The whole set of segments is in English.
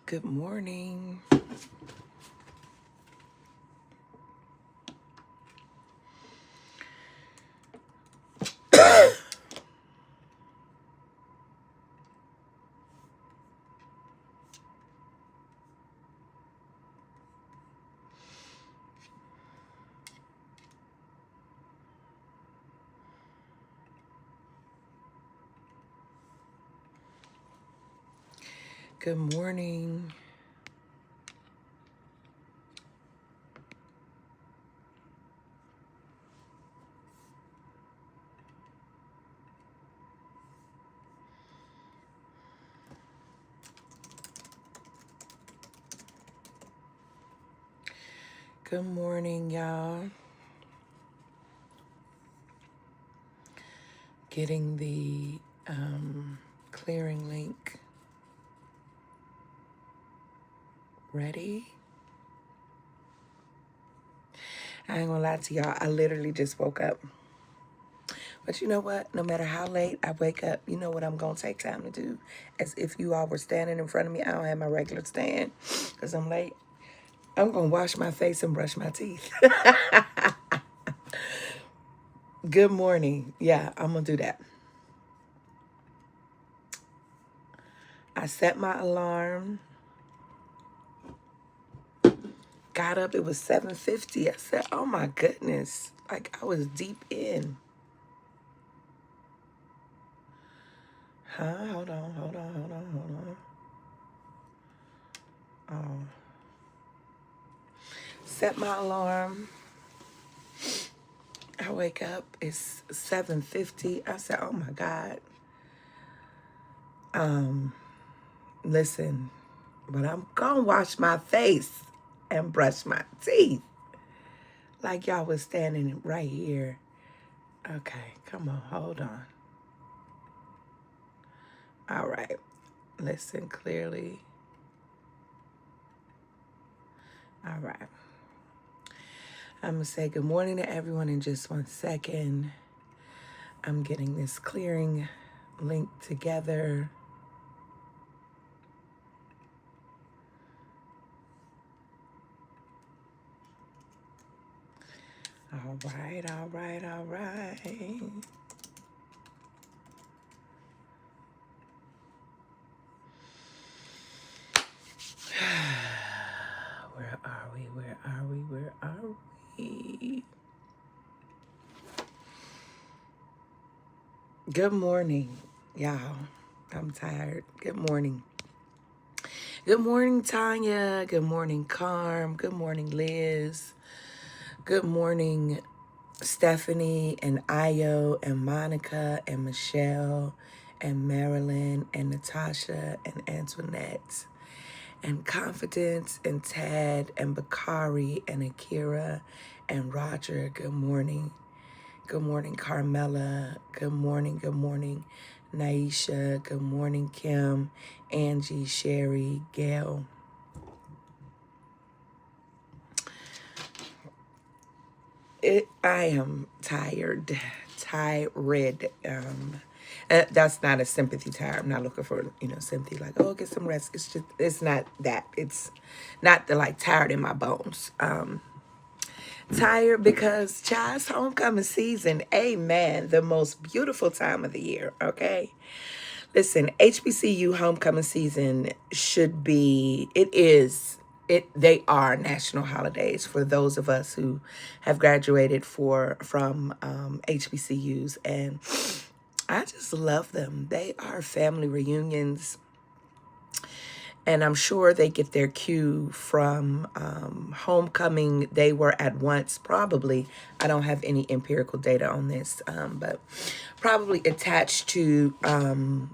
Good morning. Good morning. Good morning, y'all. Getting the clearing link ready. I ain't gonna lie to y'all. I literally just woke up. But you know what? No matter how late I wake up, you know what I'm gonna take time to do? As if you all were standing in front of me. I don't have my regular stand because I'm late. I'm gonna wash my face and brush my teeth. Good morning. Yeah, I'm gonna do that. I set my alarm. Got up, it was 7:50. I said, oh my goodness. Like I was deep in. Hold on. Oh. Set my alarm. I wake up, it's 7:50. I said, oh my God. Listen, but I'm gonna wash my face and brush my teeth. Like y'all was standing right here. Okay, come on, hold on. All right, listen clearly. All right. I'm gonna say good morning to everyone in just 1 second. I'm getting this clearing link together. All right. Where are we? Good morning, y'all. I'm tired. Good morning. Good morning, Tanya. Good morning, Carm. Good morning, Liz. Good morning, Stephanie and Ayo and Monica and Michelle and Marilyn and Natasha and Antoinette and Confidence and Tad and Bakari and Akira and Roger. Good morning. Good morning, Carmela. Good morning, Naisha. Good morning, Kim, Angie, Sherry, Gail. I am tired. That's not a sympathy tired. I'm not looking for, sympathy like, oh, get some rest. It's not that. It's not the like tired in my bones. Tired because child's homecoming season, amen, the most beautiful time of the year, okay? Listen, HBCU homecoming season they are national holidays for those of us who have graduated from HBCUs, and I just love them. They are family reunions. And I'm sure they get their cue from homecoming. They were at once probably, I don't have any empirical data on this, but probably attached to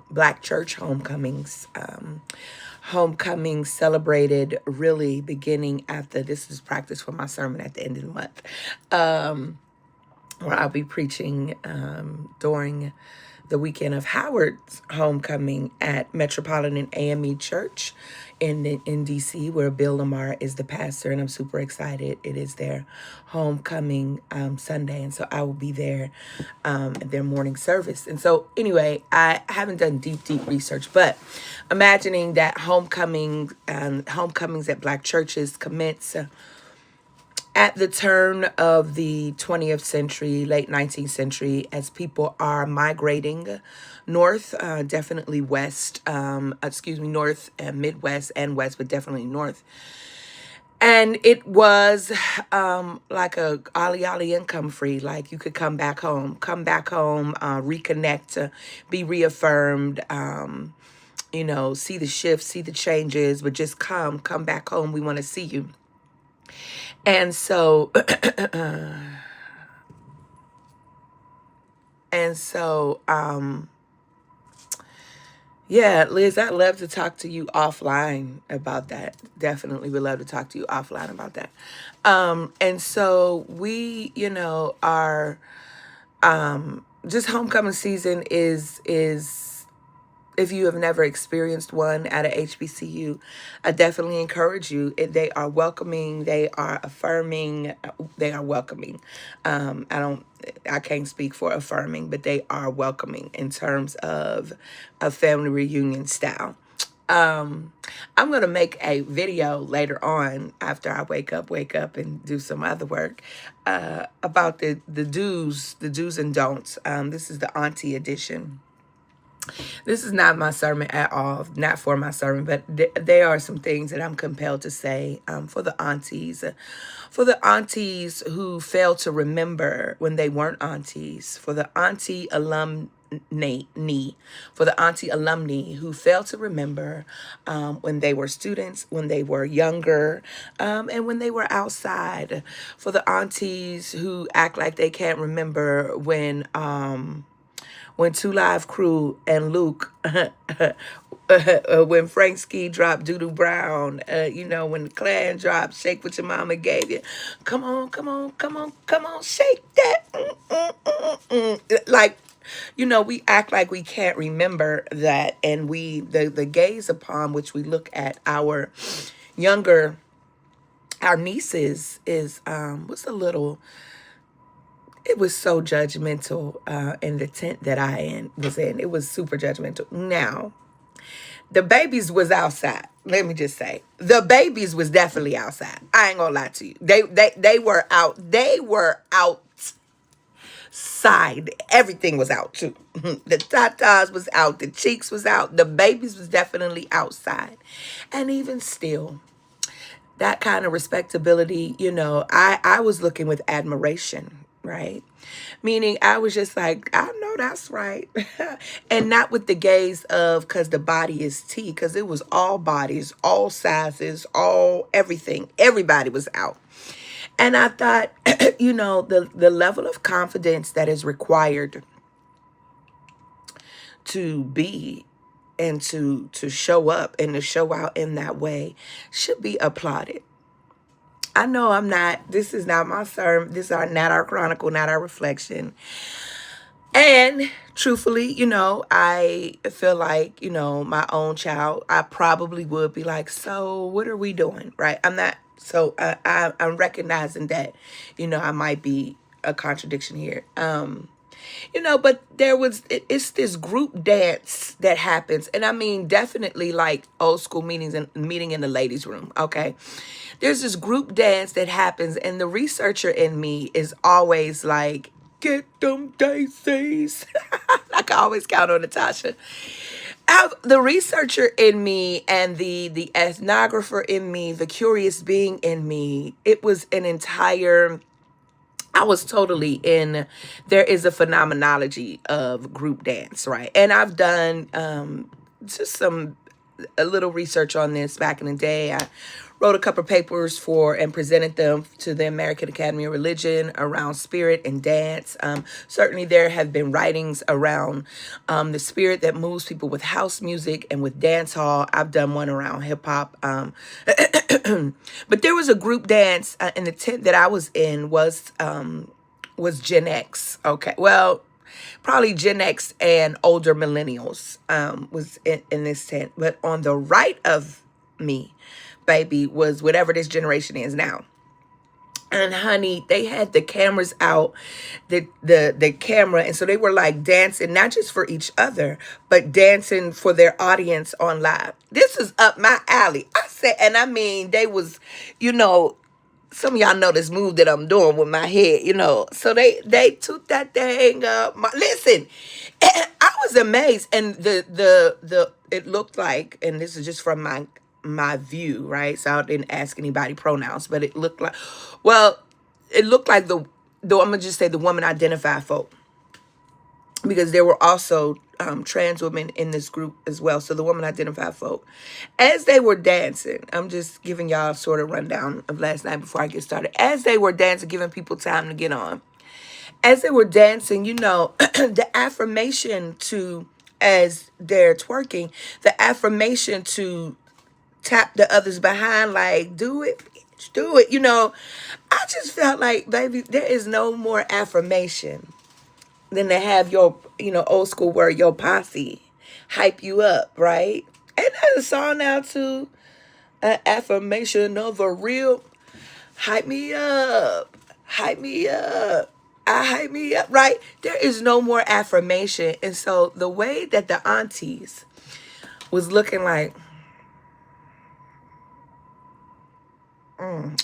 Black church homecomings. Homecoming celebrated really beginning this is practice for my sermon at the end of the month. where I'll be preaching during the weekend of Howard's homecoming at Metropolitan AME Church in DC, where Bill Lamar is the pastor, and I'm super excited. It is their homecoming Sunday, and so I will be there at their morning service. And so anyway, I haven't done deep research, but imagining that homecomings at Black churches commence at the turn of the 20th century, late 19th century, as people are migrating north, definitely west, north and Midwest and west, but definitely north. And it was like a ollie and come free, like you could come back home, reconnect, be reaffirmed, see the shifts, see the changes, but just come back home. We want to see you. And so, yeah, Liz, I'd love to talk to you offline about that. Definitely would love to talk to you offline about that. And so we, are, just homecoming season is if you have never experienced one at a HBCU, I definitely encourage you. They are welcoming. They are affirming. They are welcoming. I can't speak for affirming, but they are welcoming in terms of a family reunion style. I'm going to make a video later on after I wake up and do some other work, about the do's and don'ts. This is the auntie edition. This is not my sermon at all, not for my sermon, but there are some things that I'm compelled to say for the aunties who fail to remember when they weren't aunties, for the auntie alumni who fail to remember when they were students, when they were younger, and when they were outside, for the aunties who act like they can't remember when Two Live Crew and Luke, when Frank Ski dropped Doodoo Brown, when the Clan dropped Shake What Your Mama Gave You. Come on, shake that. Like, we act like we can't remember that, and the gaze upon which we look at our nieces is, it was so judgmental in the tent that I was in. It was super judgmental. Now, the babies was outside. Let me just say, the babies was definitely outside. I ain't gonna lie to you. They were out. They were outside. Everything was out too. The tatas was out. The cheeks was out. The babies was definitely outside. And even still, that kind of respectability, I was looking with admiration. Right? Meaning I was just like, I know that's right. And not with the gaze of, because the body is tea, because it was all bodies, all sizes, all everything. Everybody was out. And I thought, the level of confidence that is required to be and to show up and to show out in that way should be applauded. I know this is not my sermon. This is not our chronicle, not our reflection. And truthfully, I feel like, my own child, I probably would be like, so what are we doing? Right? I'm not. So I'm recognizing that, I might be a contradiction here. But it's this group dance that happens. And I mean, definitely like old school meeting in the ladies' room. Okay. There's this group dance that happens. And the researcher in me is always like, get them daisies. Like I always count on Natasha. The researcher in me and the ethnographer in me, the curious being in me, it was I was totally in. There is a phenomenology of group dance, right? And I've done just a little research on this back in the day. I wrote a couple of papers and presented them to the American Academy of Religion around spirit and dance. Certainly there have been writings around the spirit that moves people with house music and with dance hall. I've done one around hip hop. But there was a group dance in the tent that I was in was was Gen X. Okay. Well, probably Gen X and older millennials was in this tent. But on the right of me, baby, was whatever this generation is now. And honey, they had the cameras out, the camera, and so they were like dancing, not just for each other, but dancing for their audience on live. This is up my alley. I said, and I mean, they was, you know, some of y'all know this move that I'm doing with my head, you know. So they took that thing up. Listen, I was amazed, and the it looked like, and this is just from my view, right? So I didn't ask anybody pronouns, but it looked like, well, it looked like the I'm gonna just say the woman identified folk, because there were also trans women in this group as well. So the woman identified folk, as they were dancing, I'm just giving y'all sort of rundown of last night before I get started. As they were dancing, giving people time to get on. As they were dancing, you know, the affirmation to, as they're twerking, the affirmation to tap the others behind, like, do it, bitch, do it. You know, I just felt like, baby, there is no more affirmation than to have your, you know, old school word, your posse, hype you up, right? And there's a song now too, an affirmation of a real, hype me up, hype me up. I hype me up, right? There is no more affirmation. And so the way that the aunties was looking like,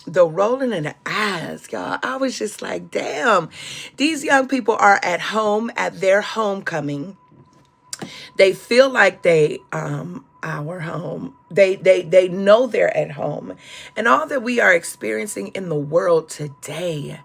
the rolling in the eyes, y'all. I was just like, damn, these young people are at home at their homecoming. They feel like they our home. They know they're at home. And all that we are experiencing in the world today,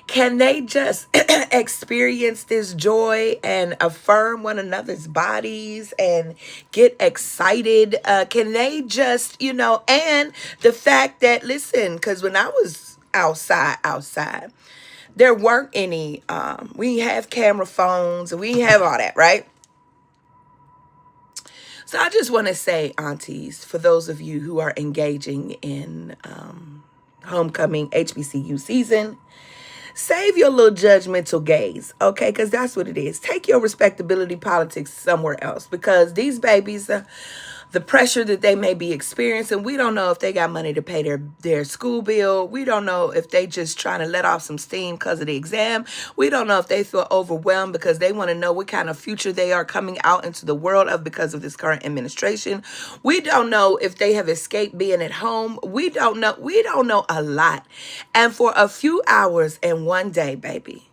can they just experience this joy and affirm one another's bodies and get excited? Can they just, you know, and the fact that, listen, because when I was outside, there weren't any, we have camera phones and we have all that, right? So I just want to say, aunties, for those of you who are engaging in homecoming HBCU season, save your little judgmental gaze, okay? Because that's what it is. Take your respectability politics somewhere else, because these babies, the pressure that they may be experiencing, we don't know if they got money to pay their school bill. We don't know if they just trying to let off some steam because of the exam. We don't know if they feel overwhelmed because they want to know what kind of future they are coming out into the world of because of this current administration. We don't know if they have escaped being at home. We don't know. We don't know a lot. And for a few hours and one day, baby,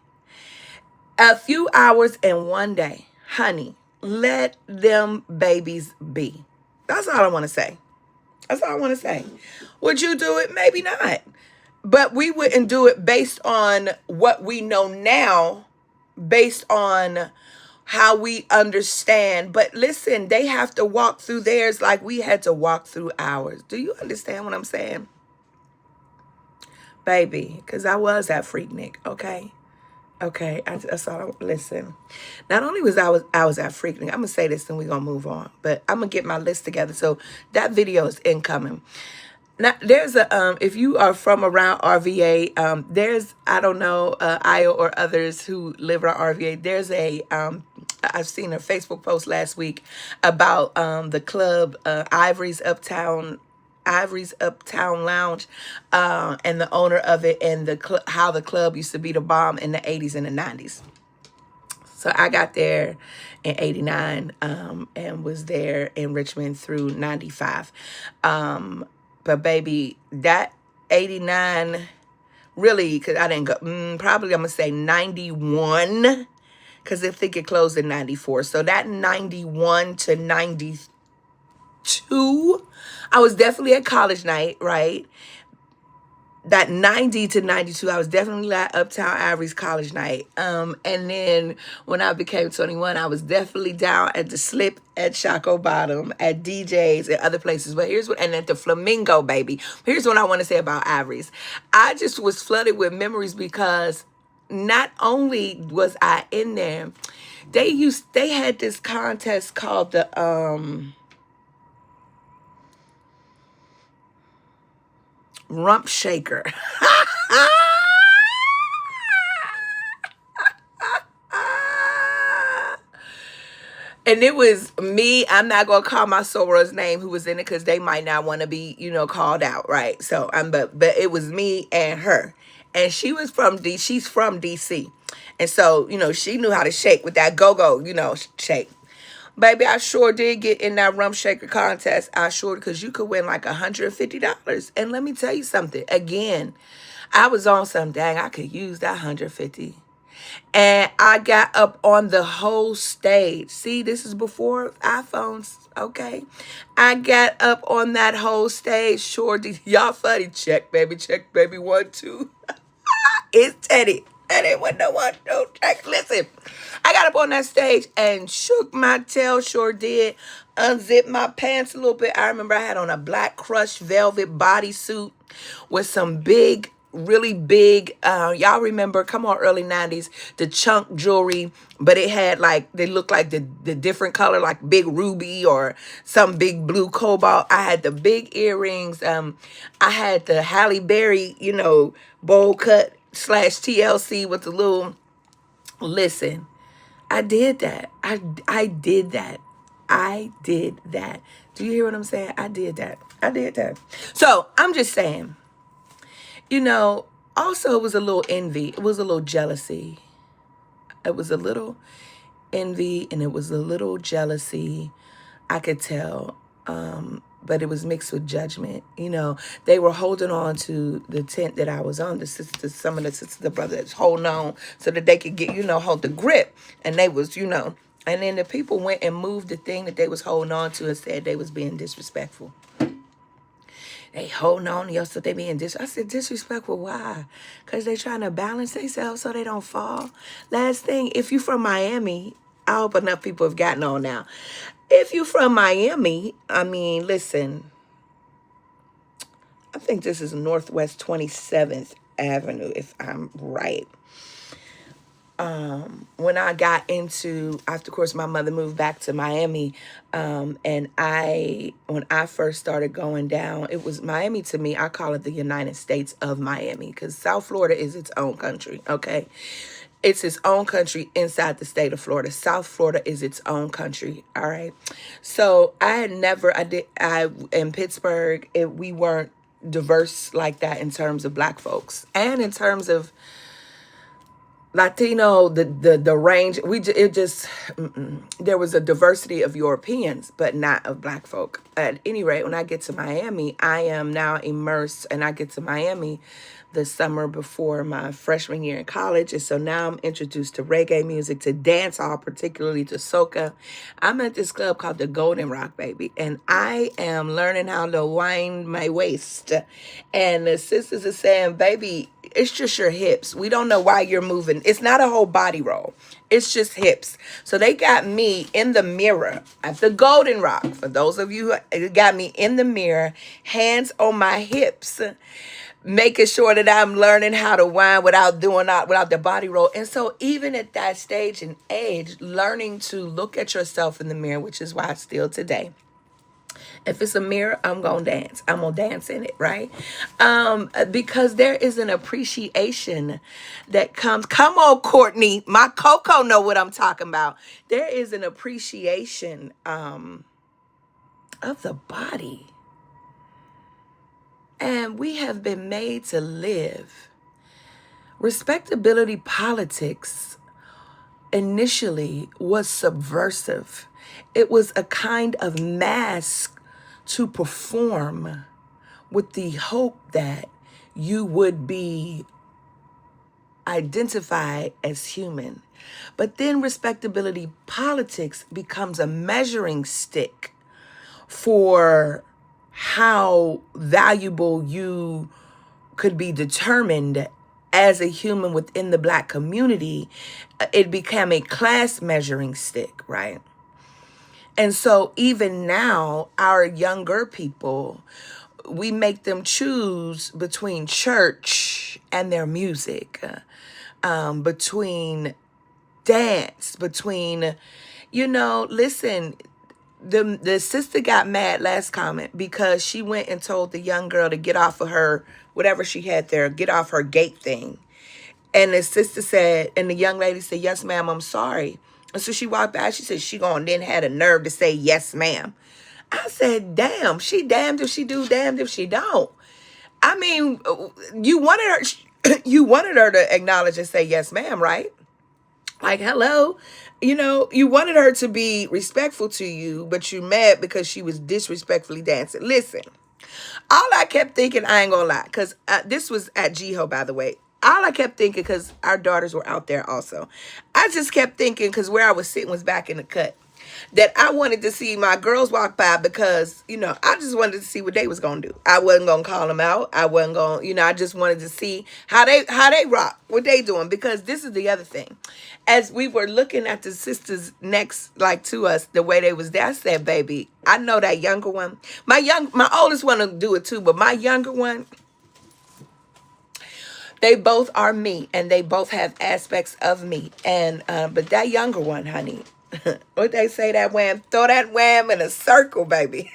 a few hours and one day, honey, let them babies be. That's all I want to say. That's all I want to say. Would you do it? Maybe not. But we wouldn't do it based on what we know now, based on how we understand. But listen, they have to walk through theirs like we had to walk through ours. Do you understand what I'm saying? Baby, because I was that Freaknik, okay? Okay, I saw. Listen, not only was I was at Freaknik. I'm gonna say this, and we're gonna move on. But I'm gonna get my list together. So that video is incoming. Now there's a if you are from around RVA, there's, I don't know, Io or others who live around RVA. There's a I've seen a Facebook post last week about the club Ivory's Uptown Lounge, and the owner of it, and how the club used to be the bomb in the 80s and the 90s. So I got there in 89 and was there in Richmond through 95. But baby, that 89, really, because I didn't go, probably I'm going to say 91, because I think it closed in 94. So that 91 to 92, I was definitely at college night, right? That 90 to 92, I was definitely at Uptown Ivory's college night. And then when I became 21, I was definitely down at the Slip at Shaco Bottom, at DJs and other places. But here's what, and at the Flamingo, baby. Here's what I want to say about Ivory's. I just was flooded with memories because not only was I in there, they had this contest called the Rump Shaker. And it was me. I'm not gonna call my soror's name who was in it because they might not want to be, called out, right? So but it was me and her, and she was from She's from DC, and so she knew how to shake with that go-go, shake. Baby, I sure did get in that rum shaker contest. I sure, because you could win like $150. And let me tell you something. Again, I was on some dang. I could use that 150. And I got up on the whole stage. See, this is before iPhones, okay? I got up on that whole stage. Sure did. Y'all funny. Check, baby, 1, 2. It's Teddy. And it wasn't no one, no check. Listen, I got up on that stage and shook my tail, sure did. Unzipped my pants a little bit. I remember I had on a black crushed velvet bodysuit with some big, really big, y'all remember, come on, early 90s, the chunk jewelry, but it had like, they looked like the different color, like big ruby or some big blue cobalt. I had the big earrings. I had the Halle Berry, bowl cut / TLC with the little, listen, I did that. I did that. I did that. Do you hear what I'm saying? I did that. So I'm just saying, also it was a little envy. It was a little jealousy. It was a little envy and it was a little jealousy. I could tell. But it was mixed with judgment. They were holding on to the tent that I was on. Some of the sisters, the brothers holding on so that they could get, hold the grip. And they was, and then the people went and moved the thing that they was holding on to and said they was being disrespectful. They holding on to so they being I said, disrespectful, why? Because they trying to balance themselves so they don't fall. Last thing, if you from Miami, I hope enough people have gotten on now. If you from Miami, I mean, listen, I think this is Northwest 27th Avenue, if I'm right. When I got into, after course, my mother moved back to Miami, and when I first started going down, it was Miami to me. I call it the United States of Miami because South Florida is its own country. Okay. It's its own country inside the state of Florida. South Florida is its own country. All right. So in Pittsburgh, we weren't diverse like that in terms of black folks and in terms of Latino, the range, there was a diversity of Europeans, but not of black folk. At any rate, when I get to Miami, I am now immersed, and I get to Miami the summer before my freshman year in college. And so now I'm introduced to reggae music, to dance hall, particularly to soca. I'm at this club called the Golden Rock, baby. And I am learning how to wind my waist. And the sisters are saying, baby, it's just your hips. We don't know why you're moving. It's not a whole body roll. It's just hips. So they got me in the mirror at the Golden Rock. For those of you who got me in the mirror, hands on my hips, making sure that I'm learning how to whine without the body roll. And so even at that stage and age, learning to look at yourself in the mirror, which is why still today, if it's a mirror, I'm going to dance. I'm going to dance in it, right? Because there is an appreciation that comes. Come on, Courtney. My Coco know what I'm talking about. There is an appreciation of the body. And we have been made to live. Respectability politics initially was subversive. It was a kind of mask to perform with the hope that you would be identified as human. But then respectability politics becomes a measuring stick for how valuable you could be determined as a human within the black community. It became a class measuring stick, right? And so even now, our younger people, we make them choose between church and their music, between dance, between, listen, the sister got mad last comment because she went and told the young girl to get off of her, whatever she had there, get off her gate thing. And the sister said, and the young lady said, yes, ma'am, I'm sorry. And so she walked by. She said she gonna then had a nerve to say yes, ma'am. I said, damn, she damned if she do, damned if she don't. I mean, you wanted her, you wanted her to acknowledge and say yes, ma'am, right? Like, hello, you wanted her to be respectful to you, but you mad because she was disrespectfully dancing. Listen, all I kept thinking, I ain't gonna lie, because this was at GHO, by the way. All I kept thinking, because our daughters were out there also, I just kept thinking, because where I was sitting was back in the cut, that I wanted to see my girls walk by because, I just wanted to see what they was going to do. I wasn't going to call them out. I wasn't going, I just wanted to see how they rock, what they doing. Because this is the other thing. As we were looking at the sisters next, like to us, the way they was there, I said, baby, I know that younger one. My oldest one will do it too, but my younger one, they both are me, and they both have aspects of me. And but that younger one, honey, what they say, that wham, throw that wham in a circle, baby.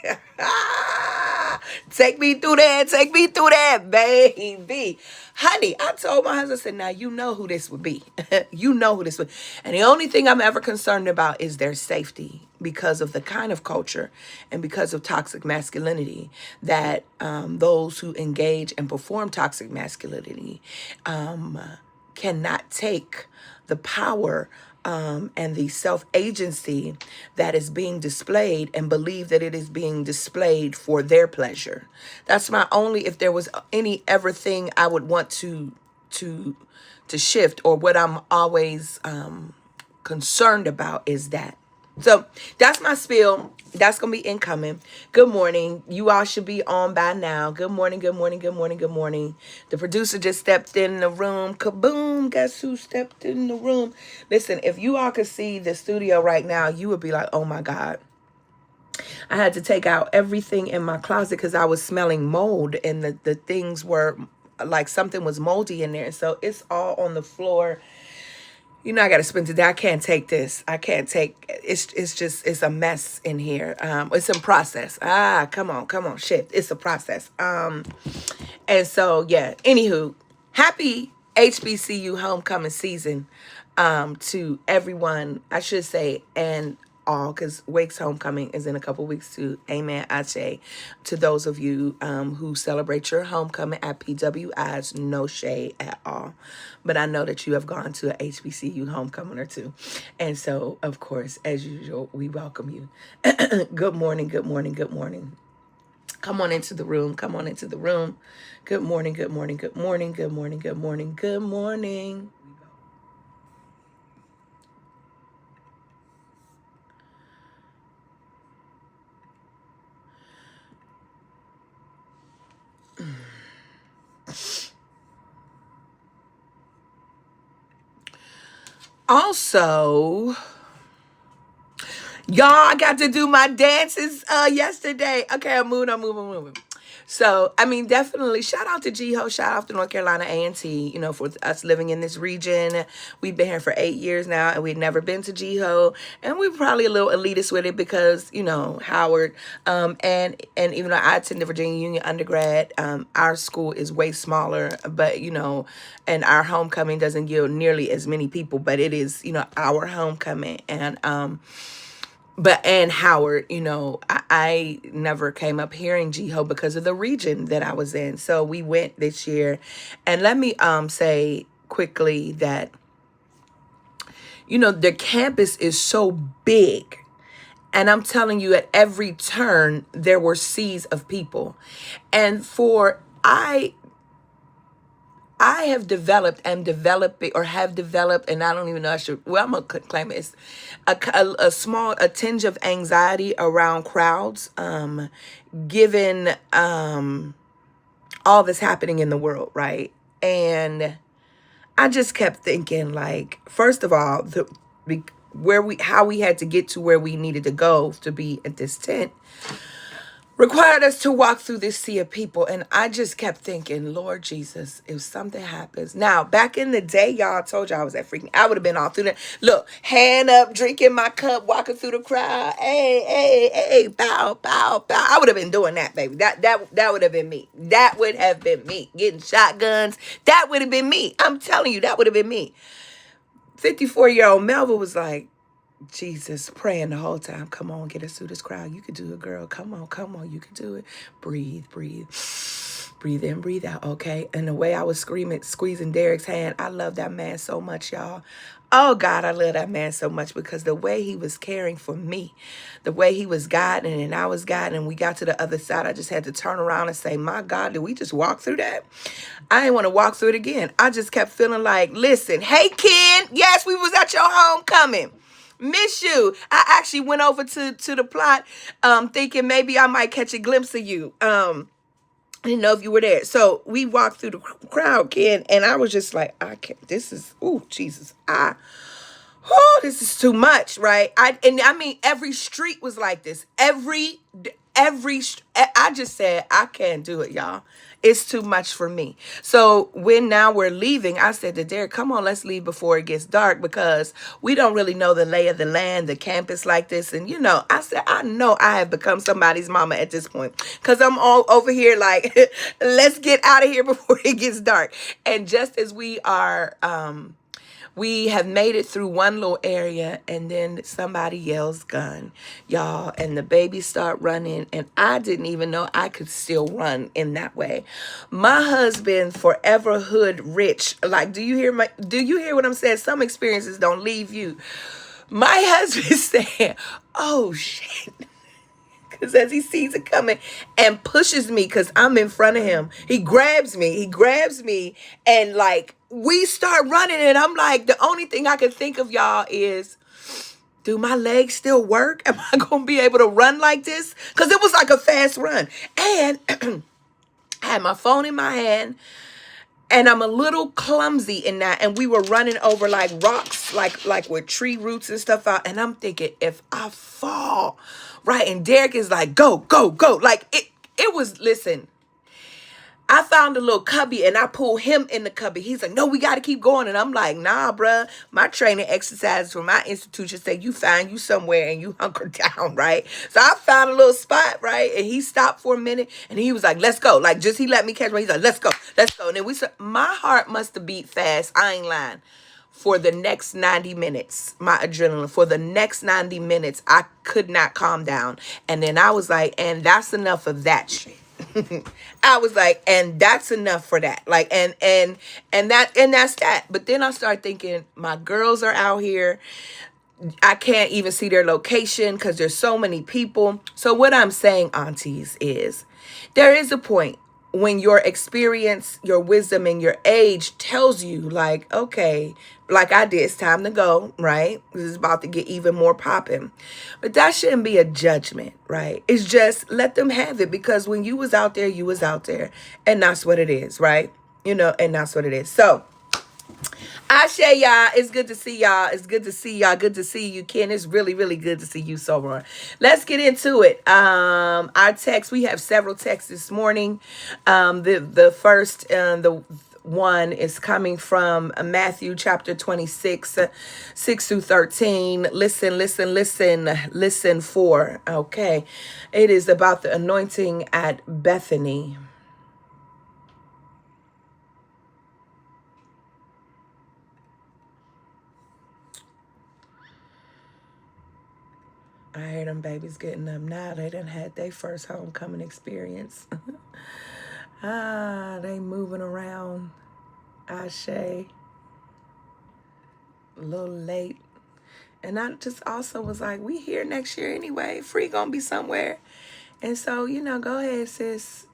Take me through that, baby. Honey, I told my husband, I said, now you know who this would be. You know who this would. And the only thing I'm ever concerned about is their safety, because of the kind of culture and because of toxic masculinity that those who engage and perform toxic masculinity cannot take the power and the self-agency that is being displayed and believe that it is being displayed for their pleasure. That's my only, if there was any ever thing I would want to shift, or what I'm always concerned about, is that. So that's my spiel. That's going to be incoming. Good morning. You all should be on by now. Good morning, good morning, good morning, good morning. The producer just stepped in the room. Kaboom. Guess who stepped in the room? Listen, if you all could see the studio right now, you would be like, oh my God. I had to take out everything in my closet because I was smelling mold, and the things were like something was moldy in there. So it's all on the floor. I got to spend today. I can't take this. I can't take, it's a mess in here. It's in process. Come on. Shit. It's a process. And so, yeah, anywho, happy HBCU homecoming season, to everyone, I should say, and all, because Wake's homecoming is in a couple weeks too. Amen. I say to those of you who celebrate your homecoming at PWIs, no shade at all. But I know that you have gone to a HBCU homecoming or two. And so, of course, as usual, we welcome you. Good morning, good morning, good morning. Come on into the room. Come on into the room. Good morning, good morning, good morning, good morning, good morning, good morning. Also, y'all, I got to do my dances yesterday. Okay, I'm moving. So, I mean, definitely shout out to GHO, shout out to North Carolina A&T, for us living in this region. We've been here for 8 years now, and we've never been to GHO. And we're probably a little elitist with it because, Howard. And even though I attended Virginia Union undergrad, our school is way smaller, but, and our homecoming doesn't yield nearly as many people, but it is, our homecoming. And, and Howard, I never came up here in GHO because of the region that I was in. So we went this year. And let me say quickly that, the campus is so big. And I'm telling you, at every turn, there were seas of people. And I have developed and developing, or have developed, and I don't even know I'm going to claim it, a tinge of anxiety around crowds, given all that's happening in the world, right? And I just kept thinking, like, first of all, how we had to get to where we needed to go to be at this tent required us to walk through this sea of people. And I just kept thinking, Lord Jesus, if something happens. Now, back in the day, y'all, I told y'all I was at freaking, I would have been all through there. Look, hand up, drinking my cup, walking through the crowd. Hey, bow. I would have been doing that, baby. That would have been me. That would have been me. Getting shotguns. That would have been me. I'm telling you, that would have been me. 54-year-old Melva was like, Jesus, praying the whole time. Come on, get us through this crowd. You could do it, girl. Come on. You could do it. Breathe. Breathe in, breathe out, okay? And the way I was screaming, squeezing Derek's hand, I love that man so much, y'all. Oh, God, I love that man so much because the way he was caring for me, the way he was guiding and I was guiding, and we got to the other side, I just had to turn around and say, my God, did we just walk through that? I didn't want to walk through it again. I just kept feeling like, listen, hey, Ken, yes, we was at your homecoming. Miss you. I actually went over to the plot thinking maybe I might catch a glimpse of you. I didn't know if you were there. So we walked through the crowd, Ken, and I was just like, I can't, this is, oh, Jesus. This is too much, right? I mean, every street was like this. I just said, I can't do it, y'all. It's too much for me. So when now we're leaving, I said to Derek, come on, let's leave before it gets dark because we don't really know the lay of the land, the campus like this. And, I said, I know I have become somebody's mama at this point because I'm all over here like, let's get out of here before it gets dark. And just as we have made it through one little area and then somebody yells gun, y'all, and the babies start running. And I didn't even know I could still run in that way. My husband, forever hood rich. Like, do you hear what I'm saying? Some experiences don't leave you. My husband said, oh shit. Because as he sees it coming and pushes me because I'm in front of him, he grabs me and like we start running and I'm like, the only thing I can think of, y'all, is do my legs still work? Am I going to be able to run like this? Because it was like a fast run. And I had my phone in my hand. And I'm a little clumsy in that. And we were running over like rocks, like with tree roots and stuff out. And I'm thinking, if I fall, right? And Derek is like, go. Like it was, listen, I found a little cubby and I pulled him in the cubby. He's like, no, we got to keep going. And I'm like, nah, bruh. My training exercises from my institution say you find you somewhere and you hunker down, right? So I found a little spot, right? And he stopped for a minute and he was like, let's go. Like, just he let me catch me. He's like, let's go. And then my heart must have beat fast. I ain't lying. For the next 90 minutes, my adrenaline, for the next 90 minutes, I could not calm down. And then I was like, and that's enough of that shit. I was like, and that's enough for that. Like, and that's that. But then I started thinking, my girls are out here. I can't even see their location because there's so many people. So what I'm saying, aunties, is there is a point when your experience, your wisdom, and your age tells you like, okay, like I did, it's time to go, right? This is about to get even more popping. But that shouldn't be a judgment, right? It's just let them have it because when you was out there, you was out there. And that's what it is, right? And that's what it is. So Ashe, y'all. It's good to see y'all. It's good to see y'all. Good to see you, Ken. It's really, really good to see you, Soror. Let's get into it. Our text, we have several texts this morning. The first, the one is coming from Matthew chapter 26, 6 through 13. Listen for. Okay. It is about the anointing at Bethany. I hear them babies getting up now. They done had their first homecoming experience. They moving around. Ashe. A little late. And I just also was like, we here next year anyway. Free gonna be somewhere. And so, go ahead, sis.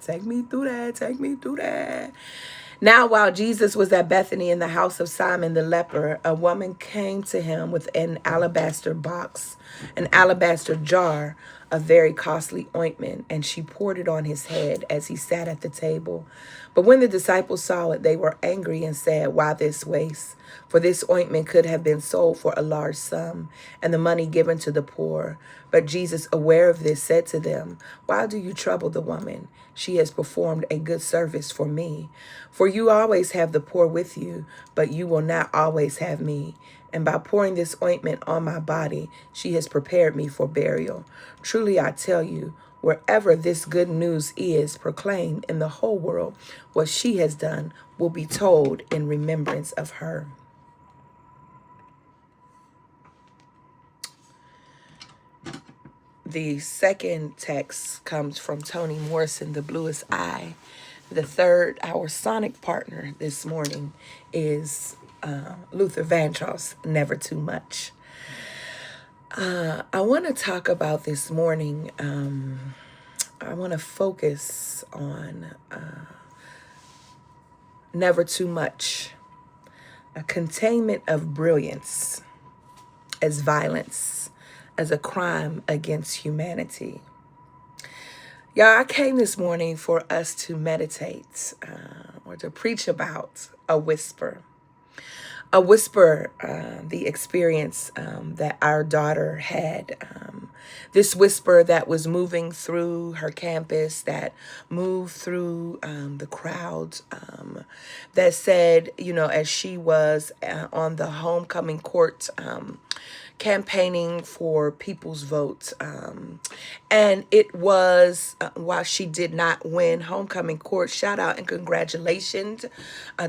Take me through that. Now, while Jesus was at Bethany in the house of Simon the leper, a woman came to him with an alabaster jar of very costly ointment, and she poured it on his head as he sat at the table. But when the disciples saw it, they were angry and said, why this waste? For this ointment could have been sold for a large sum, and the money given to the poor. But Jesus, aware of this, said to them, why do you trouble the woman? She has performed a good service for me. For you always have the poor with you, but you will not always have me. And by pouring this ointment on my body, she has prepared me for burial. Truly, I tell you, wherever this good news is proclaimed in the whole world, what she has done will be told in remembrance of her. The second text comes from Toni Morrison, The Bluest Eye. The third, our sonic partner this morning, is Luther Vandross, Never Too Much. I want to talk about this morning, I want to focus on never too much, a containment of brilliance as violence, as a crime against humanity. Y'all, I came this morning for us to meditate or to preach about a whisper. A whisper, the experience that our daughter had. This whisper that was moving through her campus, that moved through the crowds, that said, as she was on the homecoming court, campaigning for people's votes. And it was, while she did not win homecoming court, shout out and congratulations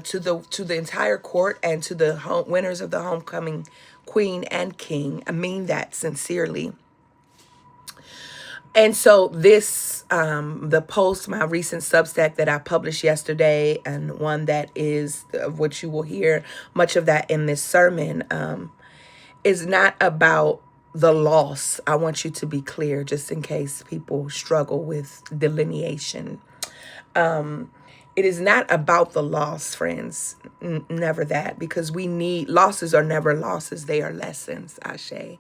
to the entire court and to the winners of the homecoming queen and king. I mean that sincerely. And so this, the post, my recent Substack that I published yesterday, and one that is of which you will hear much of that in this sermon, is not about the loss. I want you to be clear, just in case people struggle with delineation. It is not about the loss, friends. Never that, because losses are never losses. They are lessons, Ashe.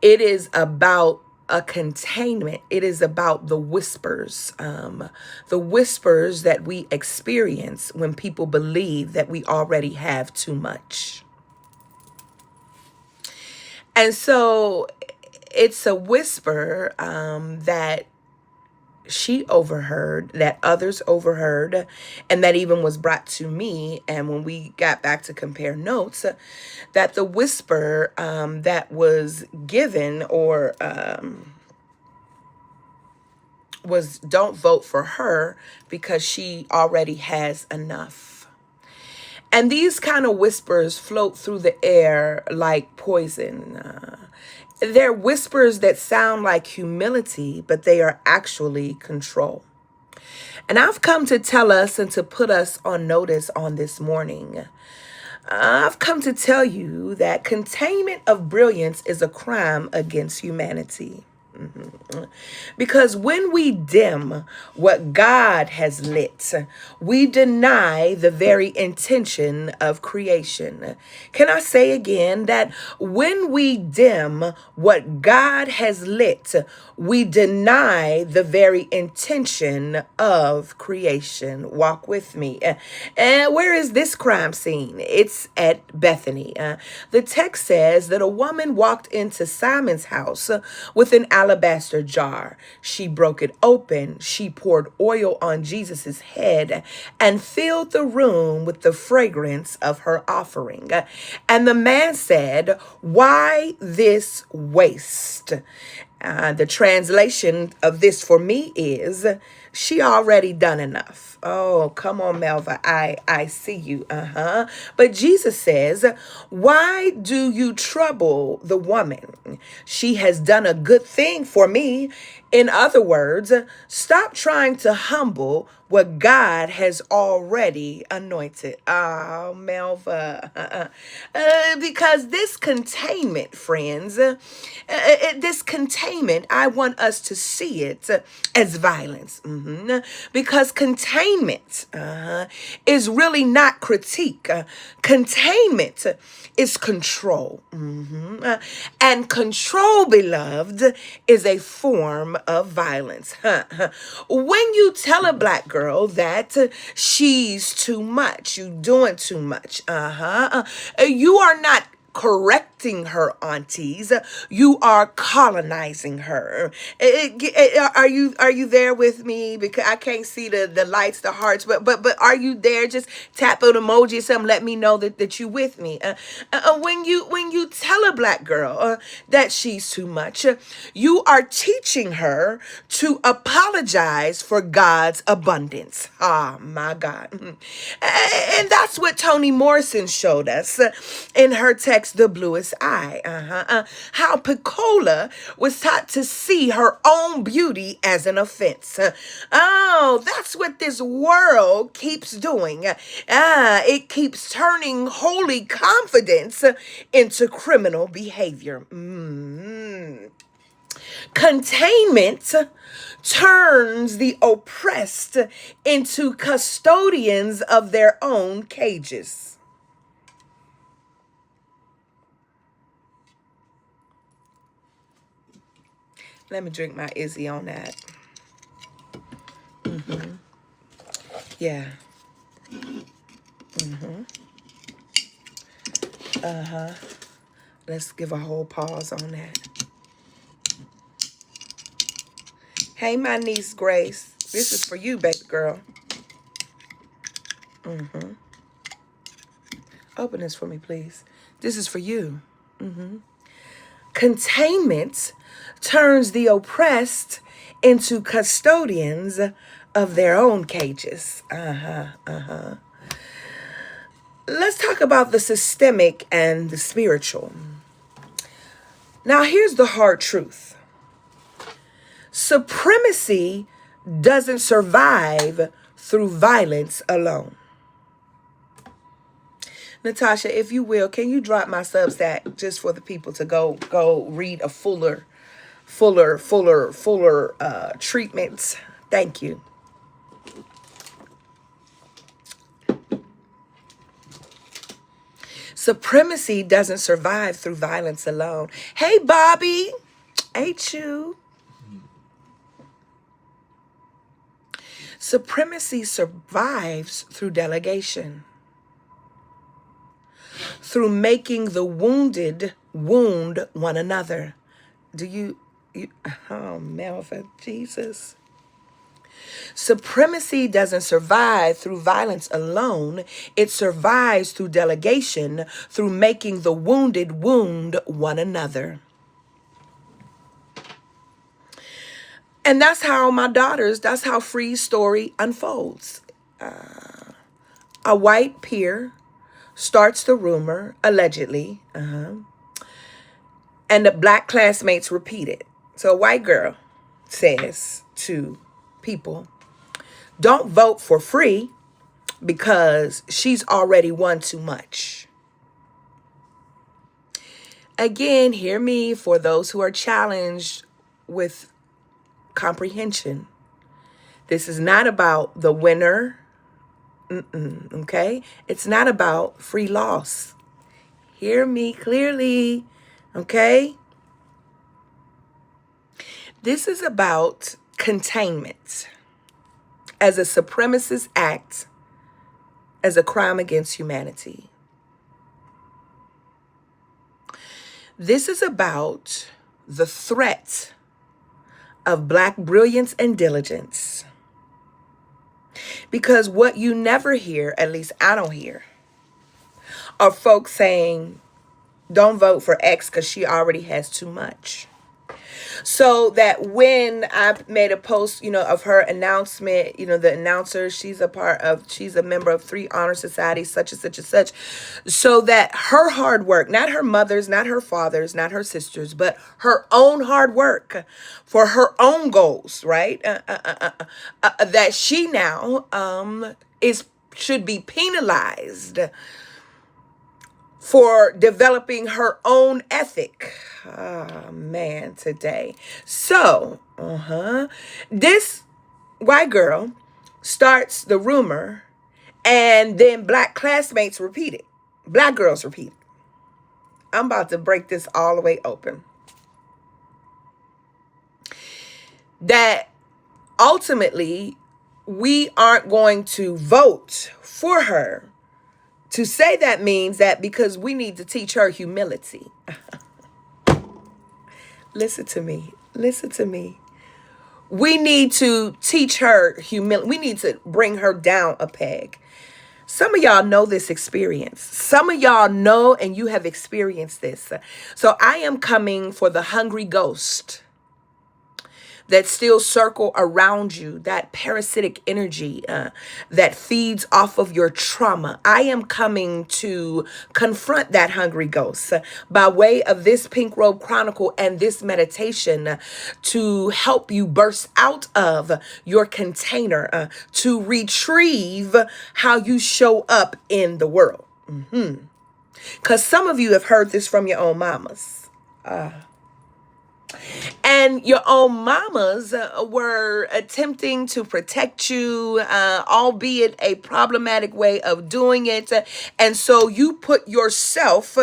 It is about a containment. It is about the whispers that we experience when people believe that we already have too much. And so it's a whisper that she overheard, that others overheard, and that even was brought to me. And when we got back to compare notes, that the whisper that was given or was don't vote for her because she already has enough. And these kind of whispers float through the air like poison. They're whispers that sound like humility, but they are actually control. And I've come to tell us and to put us on notice on this morning. I've come to tell you that containment of brilliance is a crime against humanity. Because when we dim what God has lit, we deny the very intention of creation. Can I say again that when we dim what God has lit, we deny the very intention of creation? Walk with me. And where is this crime scene? It's at Bethany. The text says that a woman walked into Simon's house with an alabaster jar. She broke it open. She poured oil on Jesus's head and filled the room with the fragrance of her offering. And the man said, "Why this waste?" The translation of this for me is, she already done enough. Oh, come on, Melva. I see you. But Jesus says, "Why do you trouble the woman? She has done a good thing for me." In other words, stop trying to humble what God has already anointed. Oh, Melva. Because this containment, friends, this containment, I want us to see it as violence. Because containment is really not critique. Containment is control. And control, beloved, is a form of violence. When you tell a black girl that she's too much, you doing too much, you are not correcting her, aunties. You are colonizing her. Are you there with me? Because I can't see the lights, the hearts, but are you there? Just tap an emoji or something. Let me know that you with me. When you tell a black girl that she's too much, you are teaching her to apologize for God's abundance. Ah, my God. And that's what Toni Morrison showed us in her text, The Bluest false eye. How Pecola was taught to see her own beauty as an offense. Oh, that's what this world keeps doing. It keeps turning holy confidence into criminal behavior. Containment turns the oppressed into custodians of their own cages. Let me drink my Izzy on that. Yeah. Let's give a whole pause on that. Hey, my niece Grace. This is for you, baby girl. Open this for me, please. This is for you. Containment turns the oppressed into custodians of their own cages. Let's talk about the systemic and the spiritual. Now, here's the hard truth. Supremacy doesn't survive through violence alone. Natasha, if you will, can you drop my Substack just for the people to go read a fuller treatment? Thank you. Supremacy doesn't survive through violence alone. Hey, Bobby. Ain't you? Supremacy survives through delegation, through making the wounded wound one another. Oh, man, for Jesus. Supremacy doesn't survive through violence alone. It survives through delegation, through making the wounded wound one another. And that's how Free's story unfolds. A white peer starts the rumor, allegedly, and the black classmates repeat it. So a white girl says to people, don't vote for Free because she's already won too much. Again, hear me for those who are challenged with comprehension. This is not about the winner. Okay? It's not about Free loss. Hear me clearly. Okay? This is about containment as a supremacist act, as a crime against humanity. This is about the threat of Black brilliance and diligence. Because what you never hear, at least I don't hear, are folks saying, don't vote for X because she already has too much. So that when I made a post, of her announcement, the announcer, she's a member of 3 honor societies, such and such and such. So that her hard work, not her mother's, not her father's, not her sister's, but her own hard work for her own goals, right? That she now should be penalized for developing her own ethic. Oh, man, today. So, this white girl starts the rumor, and then black classmates repeat it. Black girls repeat it. I'm about to break this all the way open. That ultimately, we aren't going to vote for her. To say that means that because we need to teach her humility. Listen to me. Listen to me. We need to teach her humility. We need to bring her down a peg. Some of y'all know this experience. Some of y'all know and you have experienced this. So I am coming for the hungry ghost. that still circle around you, that parasitic energy that feeds off of your trauma. I am coming to confront that hungry ghost by way of this Pink Robe Chronicle and this meditation to help you burst out of your container, to retrieve how you show up in the world. Because some of you have heard this from your own mamas. And your own mamas were attempting to protect you, albeit a problematic way of doing it. And so you put yourself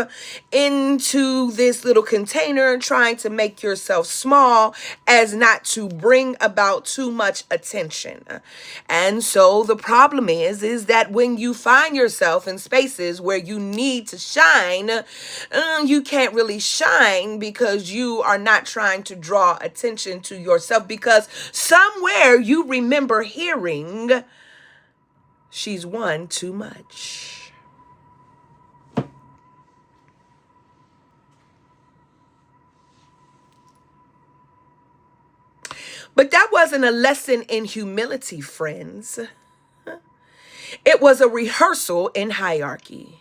into this little container, trying to make yourself small as not to bring about too much attention. And so the problem is that when you find yourself in spaces where you need to shine, you can't really shine because you are not trying to draw attention to yourself, because somewhere you remember hearing, she's one too much. But that wasn't a lesson in humility, friends. It was a rehearsal in hierarchy.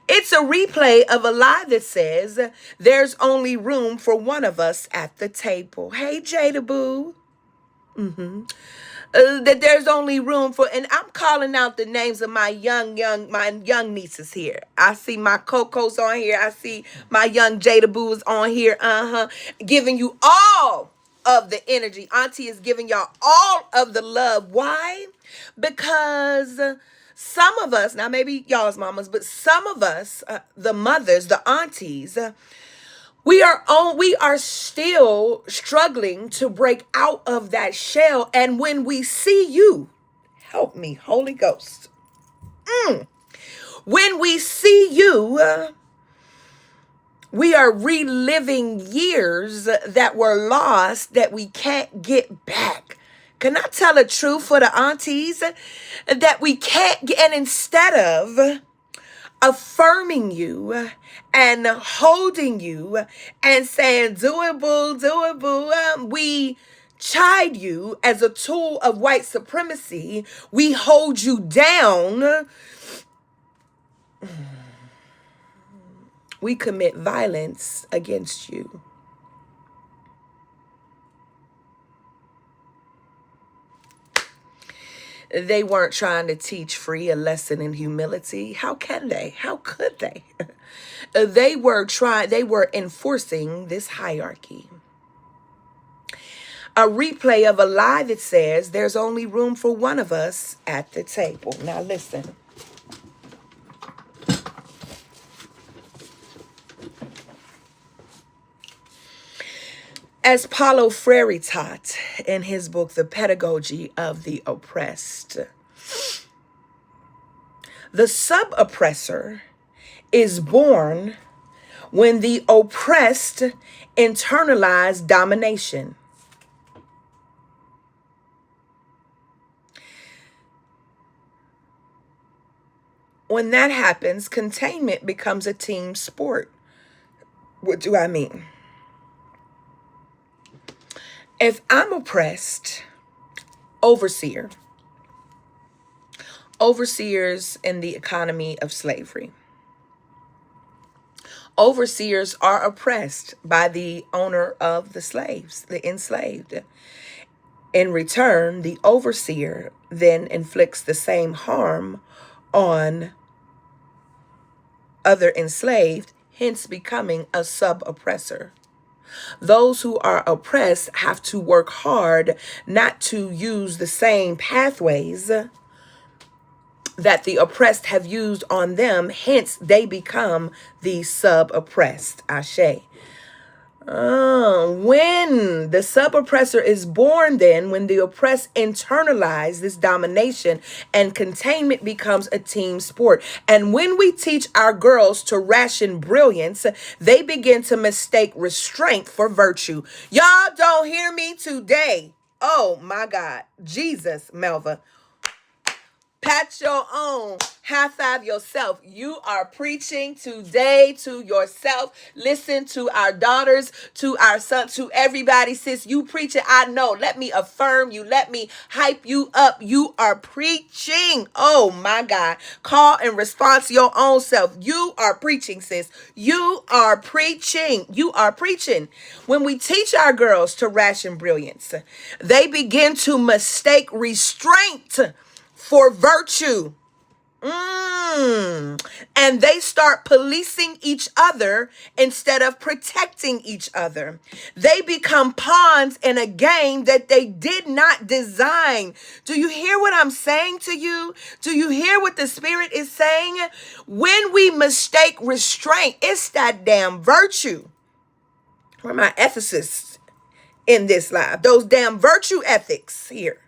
It's a replay of a lie that says there's only room for one of us at the table. Hey, Jada Boo. That there's only room for, and I'm calling out the names of my young nieces here. I see my Coco's on here. I see my young Jada Boo is on here. Giving you all of the energy. Auntie is giving y'all all of the love. Why? Because some of us, now maybe y'all's mamas, but some of us, the mothers, the aunties, we are still struggling to break out of that shell. And when we see you, help me, Holy Ghost. When we see you, we are reliving years that were lost that we can't get back. Can I tell the truth for the aunties? That we can't get, and instead of affirming you and holding you and saying, do it, boo, we chide you as a tool of white supremacy. We hold you down. We commit violence against you. They weren't trying to teach Free a lesson in humility. How can they? How could they? They were enforcing this hierarchy. A replay of a lie that says there's only room for one of us at the table. Now listen. As Paulo Freire taught in his book, The Pedagogy of the Oppressed, the sub-oppressor is born when the oppressed internalize domination. When that happens, containment becomes a team sport. What do I mean? If I'm oppressed, overseers in the economy of slavery. Overseers are oppressed by the owner of the slaves, the enslaved. In return, the overseer then inflicts the same harm on other enslaved, hence becoming a sub-oppressor. Those who are oppressed have to work hard not to use the same pathways that the oppressed have used on them. Hence, they become the sub-oppressed. Ashe. When the sub-oppressor is born, then when the oppressed internalize this domination, and containment becomes a team sport. And when we teach our girls to ration brilliance, they begin to mistake restraint for virtue. Y'all don't hear me today. Oh my God. Jesus, Melva. Pat your own. High five yourself. You are preaching today to yourself. Listen to our daughters, to our sons, to everybody. Sis, you preaching. I know. Let me affirm you. Let me hype you up. You are preaching. Oh my God. Call and respond to your own self. You are preaching, sis. You are preaching. You are preaching. When we teach our girls to ration brilliance, they begin to mistake restraint for virtue. And they start policing each other instead of protecting each other. They become pawns in a game that they did not design. Do you hear what I'm saying to you? Do you hear what the Spirit is saying? When we mistake restraint, it's that damn virtue. Where are my ethicists in this live? Those damn virtue ethics here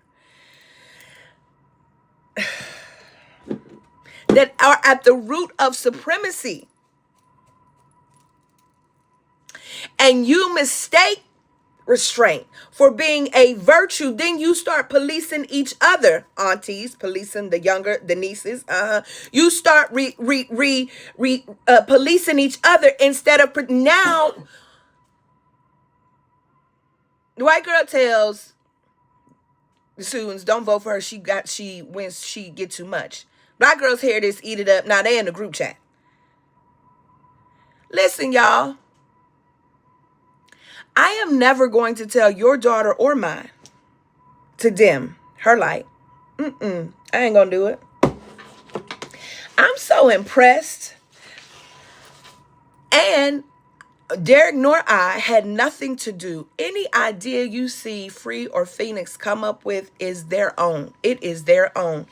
that are at the root of supremacy. And you mistake restraint for being a virtue, then you start policing each other. Aunties policing the nieces. You start policing each other instead of now. The white girl tells the students, don't vote for her. She wins. She get too much. Black girls hear this, eat it up. Now they in the group chat. Listen, y'all. I am never going to tell your daughter or mine to dim her light. I ain't gonna do it. I'm so impressed. And Derek nor I had nothing to do. Any idea you see Free or Phoenix come up with is their own. It is their own.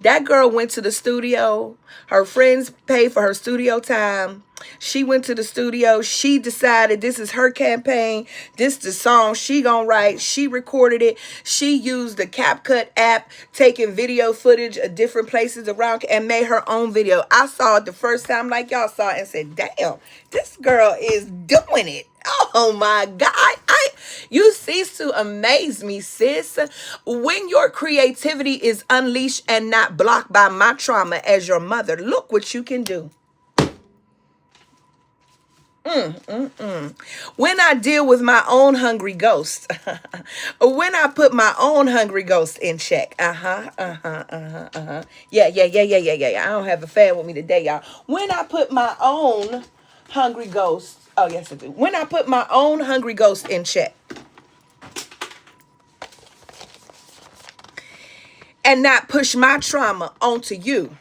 That girl went to the studio. Her friends paid for her studio time. She went to the studio. She decided this is her campaign. This is the song she gonna write. She recorded it. She used the CapCut app, taking video footage of different places around and made her own video. I saw it the first time like y'all saw it and said, damn, this girl is doing it. Oh my God. You cease to amaze me, sis. When your creativity is unleashed and not blocked by my trauma as your mother, look what you can do. When I deal with my own hungry ghost, when I put my own hungry ghost in check, Yeah. I don't have a fan with me today, y'all. When I put my own hungry ghost, oh yes I do. When I put my own hungry ghost in check, and not push my trauma onto you.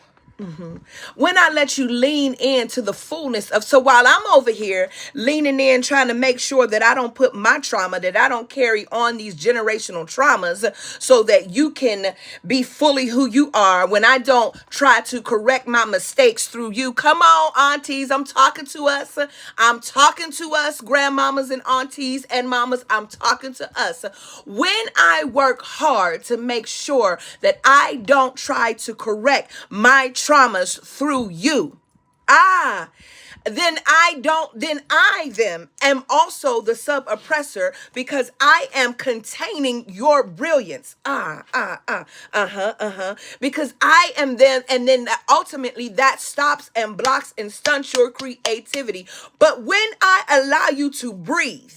When I let you lean into the fullness of, so while I'm over here leaning in, trying to make sure that I don't put my trauma, that I don't carry on these generational traumas so that you can be fully who you are, when I don't try to correct my mistakes through you. Come on, aunties, I'm talking to us. I'm talking to us, grandmamas and aunties and mamas. I'm talking to us. When I work hard to make sure that I don't try to correct my traumas through you, then I am also the sub-oppressor because I am containing your brilliance. Because I am them, and then ultimately that stops and blocks and stunts your creativity. But when I allow you to breathe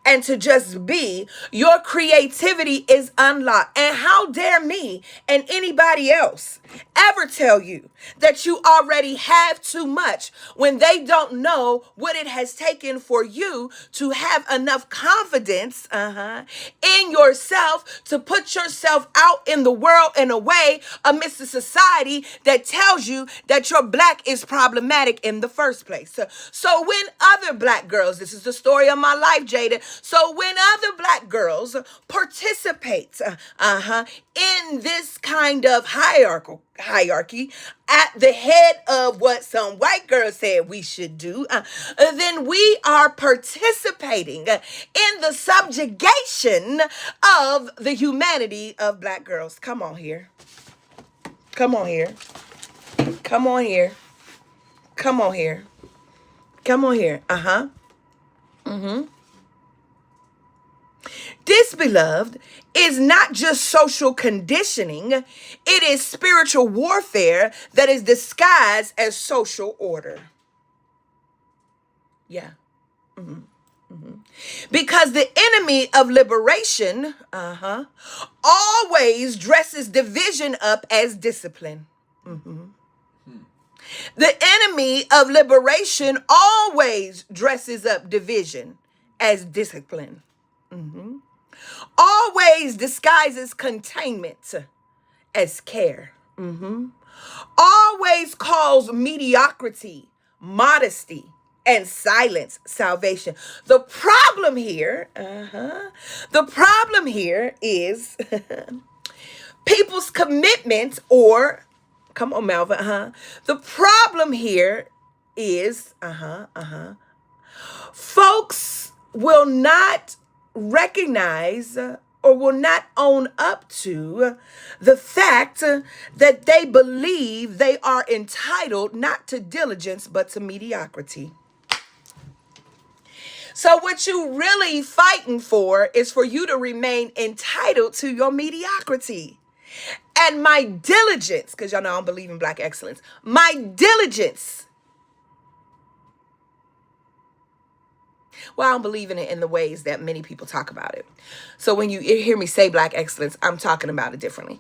and to just be, your creativity is unlocked. And how dare me and anybody else ever tell you that you already have too much when they don't know what it has taken for you to have enough confidence in yourself to put yourself out in the world in a way amidst a society that tells you that your black is problematic in the first place. So when other black girls, this is the story of my life, Jada. So when other black girls participate in this kind of hierarchy at the head of what some white girls said we should do, then we are participating in the subjugation of the humanity of black girls. Come on here. Come on here. Come on here. Come on here. Come on here. This, beloved, is not just social conditioning, it is spiritual warfare that is disguised as social order. Yeah. Because the enemy of liberation, always dresses division up as discipline. The enemy of liberation always dresses up division as discipline. Always disguises containment as care. Always calls mediocrity, modesty, and silence salvation. The problem here, is people's commitment, or come on, Malva, the problem here is, folks will not recognize or will not own up to the fact that they believe they are entitled not to diligence but to mediocrity. So what you really fighting for is for you to remain entitled to your mediocrity. And my diligence, because y'all know I don't believe in black excellence, my diligence, well, I don't believe in it in the ways that many people talk about it. So when you hear me say black excellence, I'm talking about it differently.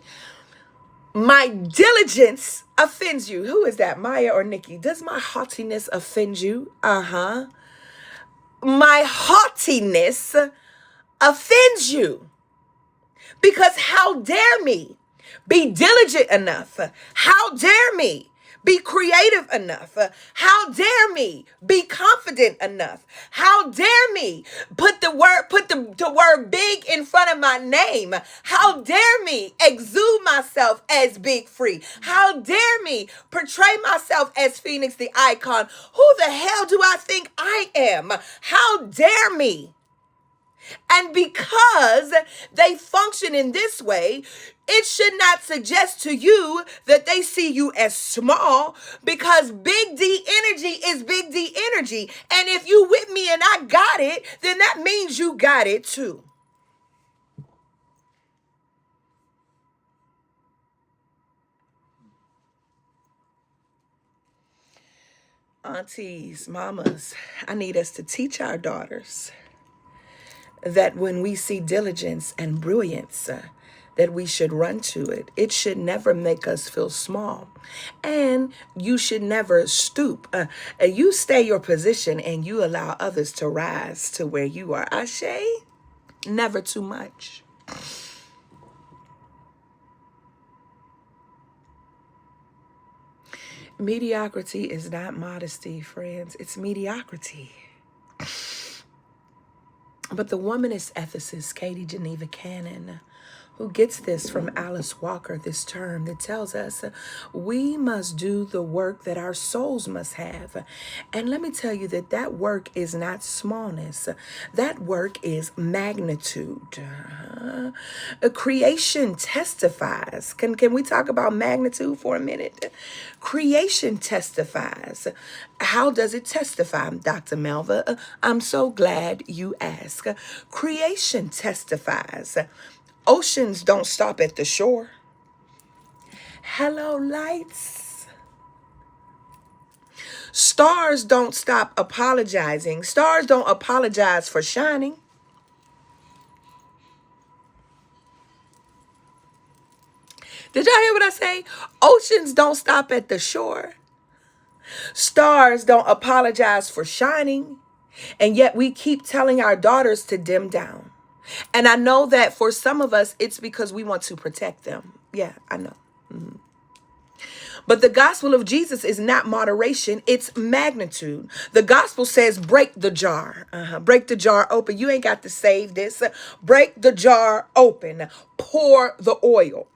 My diligence offends you. Who is that, Maya or Nikki? Does my haughtiness offend you? My haughtiness offends you. Because how dare me be diligent enough? How dare me be creative enough? How dare me be confident enough? How dare me put the word big in front of my name? How dare me exude myself as Big Free? How dare me portray myself as Phoenix the Icon? Who the hell do I think I am? How dare me? And because they function in this way, it should not suggest to you that they see you as small, because big D energy is big D energy. And if you with me and I got it, then that means you got it too. Aunties, mamas, I need us to teach our daughters that when we see diligence and brilliance, that we should run to it. It should never make us feel small. And you should never stoop. You stay your position and you allow others to rise to where you are. Ashe, never too much. Mediocrity is not modesty, friends. It's mediocrity. But the womanist ethicist, Katie Geneva Cannon, who gets this from Alice Walker this term, that tells us we must do the work that our souls must have. And let me tell you that work is not smallness. That work is magnitude. Creation testifies. Can we talk about magnitude for a minute? Creation testifies. How does it testify, Dr. Melva? I'm so glad you asked. Creation testifies. Oceans don't stop at the shore. Hello, lights. Stars don't stop apologizing. Stars don't apologize for shining. Did y'all hear what I say? Oceans don't stop at the shore. Stars don't apologize for shining. And yet we keep telling our daughters to dim down. And I know that for some of us, it's because we want to protect them. Yeah, I know. But the gospel of Jesus is not moderation, it's magnitude. The gospel says break the jar. Break the jar open. You ain't got to save this. Break the jar open. pour the oil.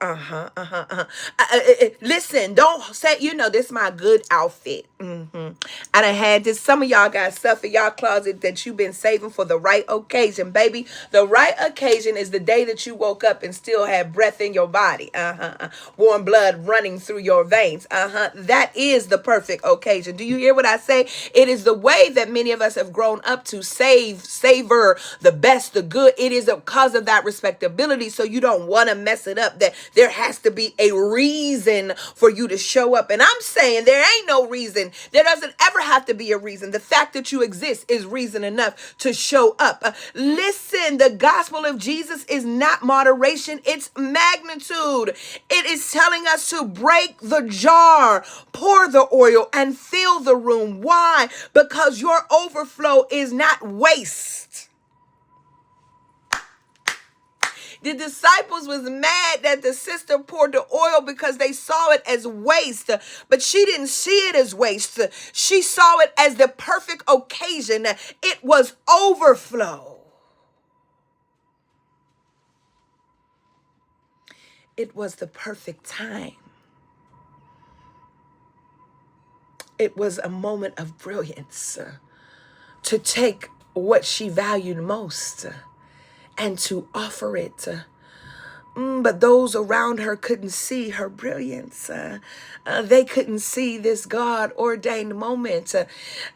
Listen, don't say, this is my good outfit. I done had this. Some of y'all got stuff in y'all closet that you've been saving for the right occasion, baby. The right occasion is the day that you woke up and still have breath in your body. Warm blood running through your veins. That is the perfect occasion. Do you hear what I say? It is the way that many of us have grown up to savor the best, the good. It is because of that respectability. So you don't want to mess it up, that there has to be a reason for you to show up. And I'm saying there ain't no reason. There doesn't ever have to be a reason. The fact that you exist is reason enough to show up. Listen, the gospel of Jesus is not moderation, it's magnitude. It is telling us to break the jar, pour the oil, and fill the room. Why? Because your overflow is not waste. The disciples was mad that the sister poured the oil because they saw it as waste, but she didn't see it as waste. She saw it as the perfect occasion. It was overflow. It was the perfect time. It was a moment of brilliance to take what she valued most and to offer it. But those around her couldn't see her brilliance. They couldn't see this God-ordained moment.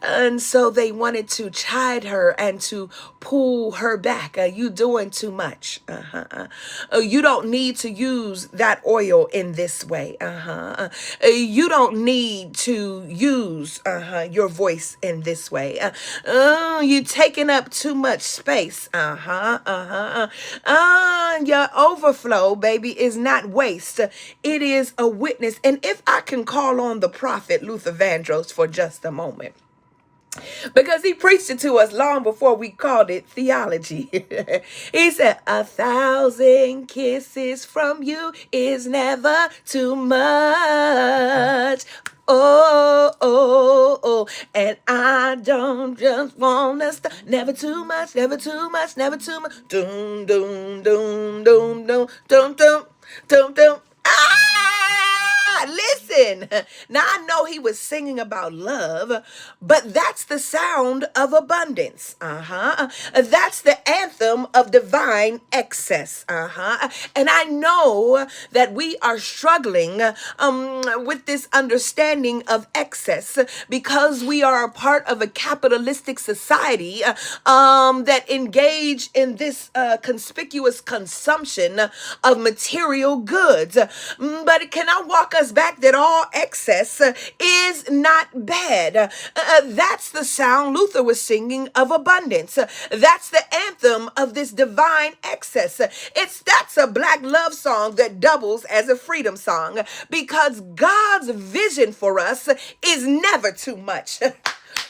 And so they wanted to chide her and to pull her back. You doing too much. You don't need to use that oil in this way. You don't need to use your voice in this way. You taking up too much space. Your overflow, baby, is not waste. It is a witness. And if I can call on the prophet Luther Vandross for just a moment, because he preached it to us long before we called it theology. He said, 1,000 kisses from you is never too much. Oh, oh, oh, and I don't just want to stop. Never too much, never too much, never too much. Doom, doom, doom, doom, doom, doom, doom, doom, doom. Listen. Now I know he was singing about love, but that's the sound of abundance. That's the anthem of divine excess. And I know that we are struggling with this understanding of excess because we are a part of a capitalistic society that engage in this conspicuous consumption of material goods. But can I walk us back that all excess is not bad? That's the sound Luther was singing of abundance. That's the anthem of this divine excess. That's a black love song that doubles as a freedom song because God's vision for us is never too much.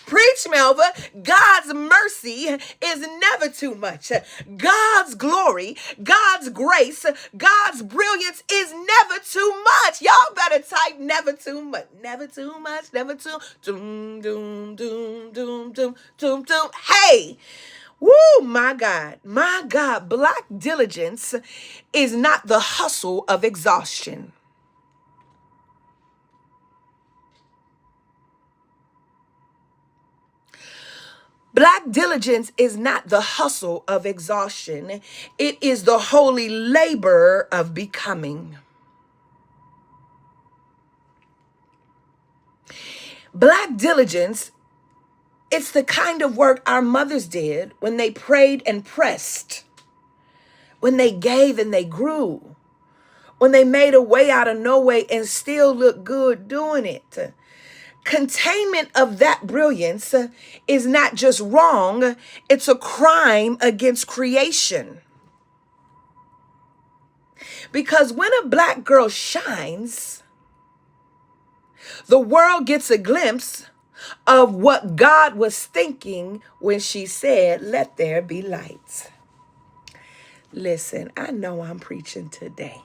Preach, Melva. God's mercy is never too much. God's glory, God's grace, God's brilliance is never too much. Y'all better type never too much. Never too much, never too. Doom, doom, doom, doom, doom, doom, doom. Hey! Woo, my God. My God. Black diligence is not the hustle of exhaustion. Black diligence is not the hustle of exhaustion. It is the holy labor of becoming. Black diligence, it's the kind of work our mothers did when they prayed and pressed, when they gave and they grew, when they made a way out of no way and still looked good doing it. Containment of that brilliance is not just wrong, it's a crime against creation. Because when a black girl shines, the world gets a glimpse of what God was thinking when she said, "Let there be light." Listen, I know I'm preaching today.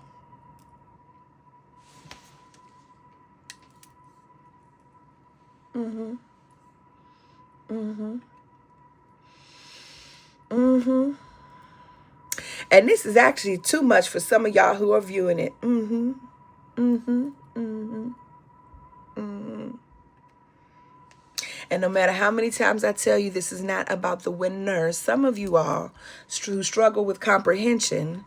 And this is actually too much for some of y'all who are viewing it. And no matter how many times I tell you this is not about the winner, some of you all who struggle with comprehension,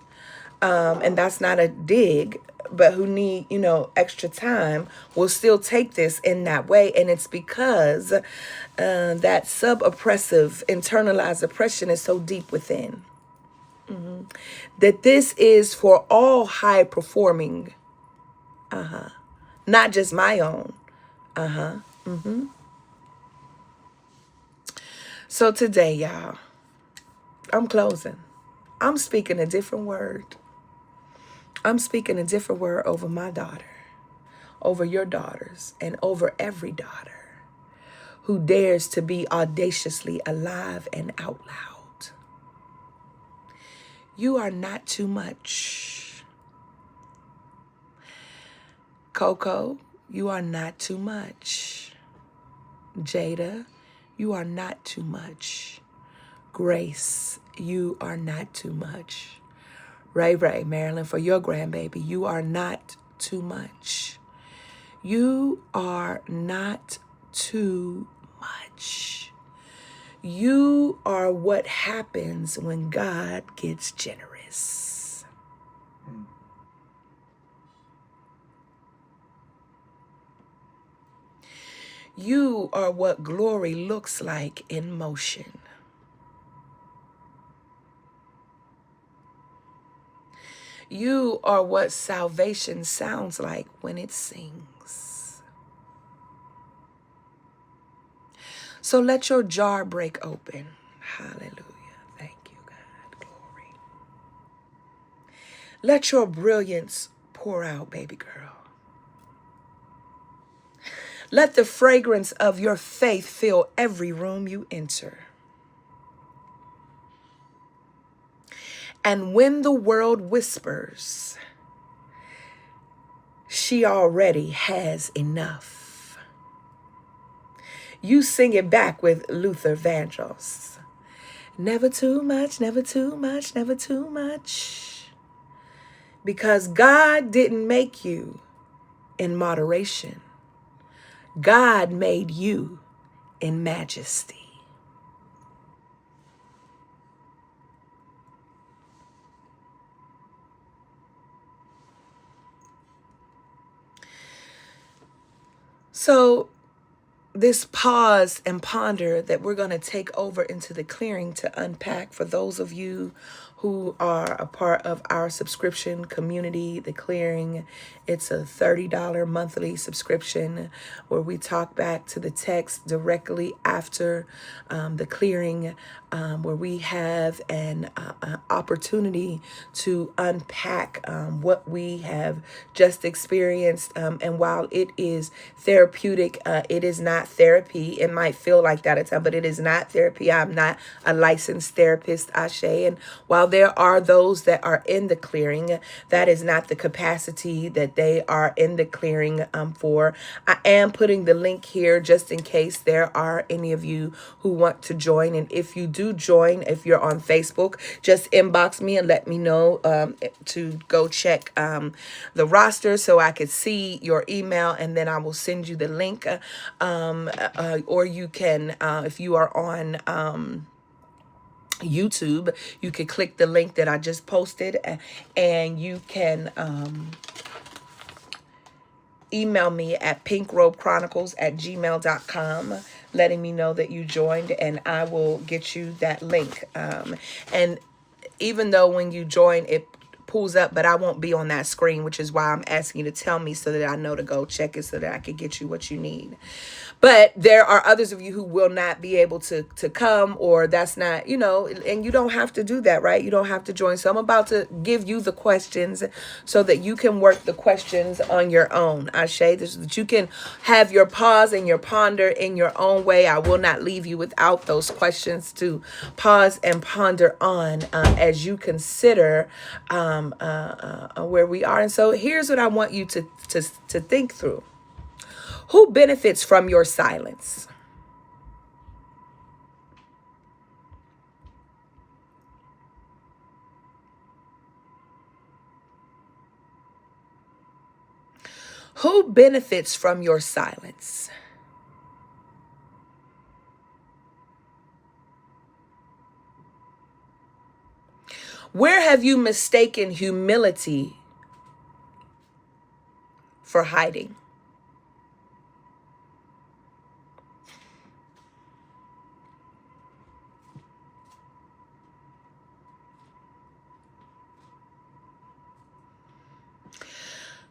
and that's not a dig, but who need, extra time, will still take this in that way. And it's because that sub-oppressive, internalized oppression is so deep within. That this is for all high performing, not just my own. So today, y'all, I'm closing. I'm speaking a different word. I'm speaking a different word over my daughter, over your daughters, and over every daughter who dares to be audaciously alive and out loud. You are not too much. Coco, you are not too much. Jada, you are not too much. Grace, you are not too much. Ray Ray, Marilyn, for your grandbaby, you are not too much. You are not too much. You are what happens when God gets generous. You are what glory looks like in motion. You are what salvation sounds like when it sings. So let your jar break open. Hallelujah. Thank you, God. Glory. Let your brilliance pour out, baby girl. Let the fragrance of your faith fill every room you enter. And when the world whispers, she already has enough, you sing it back with Luther Vandross. Never too much, never too much, never too much. Because God didn't make you in moderation. God made you in majesty. So this pause and ponder that we're going to take over into the clearing to unpack for those of you who are a part of our subscription community, the clearing. It's a $30 monthly subscription where we talk back to the text directly after the clearing, where we have an opportunity to unpack what we have just experienced. And while it is therapeutic, it is not therapy. It might feel like that at times, but it is not therapy. I'm not a licensed therapist, Ashe. And while there are those that are in the clearing, that is not the capacity that they are in the clearing for. I am putting the link here just in case there are any of you who want to join. And if you do join, if you're on Facebook, just inbox me and let me know to go check the roster so I could see your email, and then I will send you the link. Or you can, if you are on YouTube, you can click the link that I just posted, and you can email me at pinkrobechronicles@gmail.com, letting me know that you joined, and I will get you that link. And even though when you join, it pulls up, but I won't be on that screen, which is why I'm asking you to tell me so that I know to go check it so that I can get you what you need. But there are others of you who will not be able to come, or that's not, and you don't have to do that, right? You don't have to join. So I'm about to give you the questions so that you can work the questions on your own. Ashe, this is that you can have your pause and your ponder in your own way. I will not leave you without those questions to pause and ponder on as you consider where we are. And so here's what I want you to think through. Who benefits from your silence? Who benefits from your silence? Where have you mistaken humility for hiding?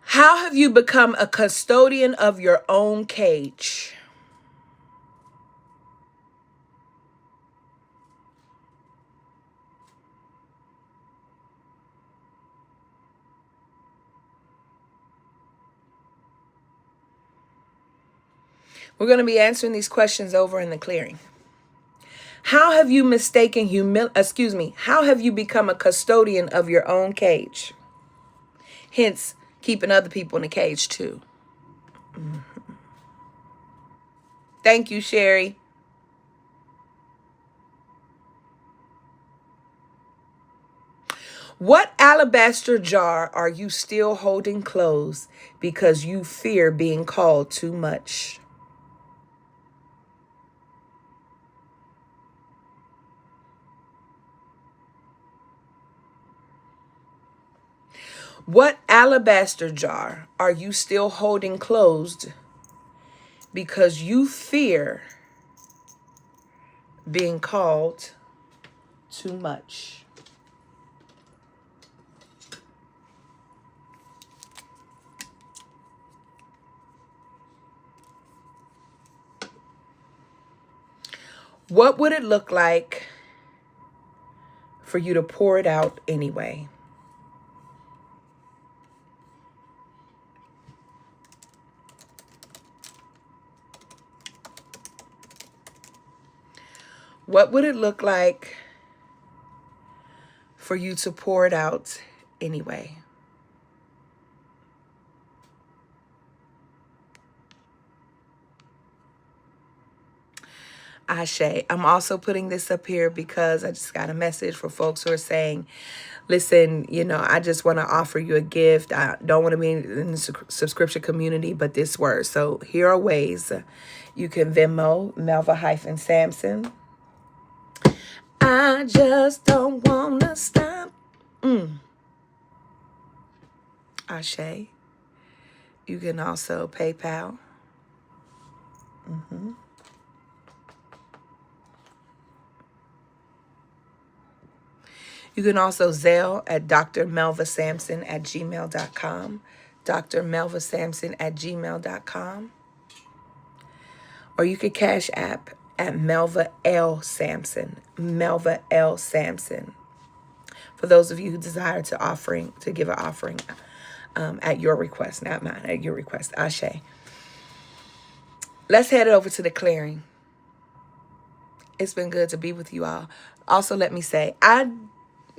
How have you become a custodian of your own cage? We're going to be answering these questions over in the clearing. How have you mistaken how have you become a custodian of your own cage? Hence, keeping other people in the cage too. Thank you, Sherry. What alabaster jar are you still holding closed because you fear being called too much? What alabaster jar are you still holding closed because you fear being called too much? What would it look like for you to pour it out anyway? What would it look like for you to pour it out anyway? Ashe. I'm also putting this up here because I just got a message for folks who are saying, listen, I just want to offer you a gift. I don't want to be in the subscription community, but this word. So here are ways you can Venmo Melva-Sampson. I just don't want to stop. Ashe. You can also PayPal. You can also Zelle at drmelvasampson@gmail.com. drmelvasampson@gmail.com. Or you could Cash App at Melva L. Sampson. Melva L. Sampson. For those of you who desire to give an offering at your request, not mine, at your request. Ashe. Let's head over to the clearing. It's been good to be with you all. Also, let me say, I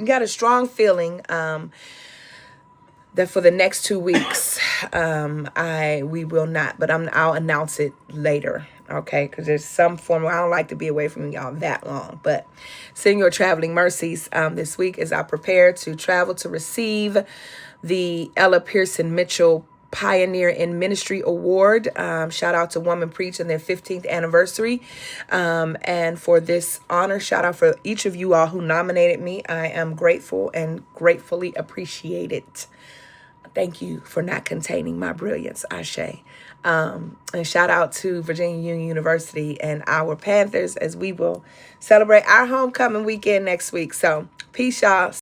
got a strong feeling that for the next 2 weeks, we will not, but I'll announce it later, okay? Because there's some form, I don't like to be away from y'all that long, but send your traveling mercies this week as I prepare to travel to receive the Ella Pearson Mitchell Pioneer in Ministry Award. Shout out to Woman Preach and their 15th anniversary. And for this honor, shout out for each of you all who nominated me. I am grateful and gratefully appreciate it. Thank you for not containing my brilliance, Ashe. And shout out to Virginia Union University and our Panthers as we will celebrate our homecoming weekend next week. So peace, y'all.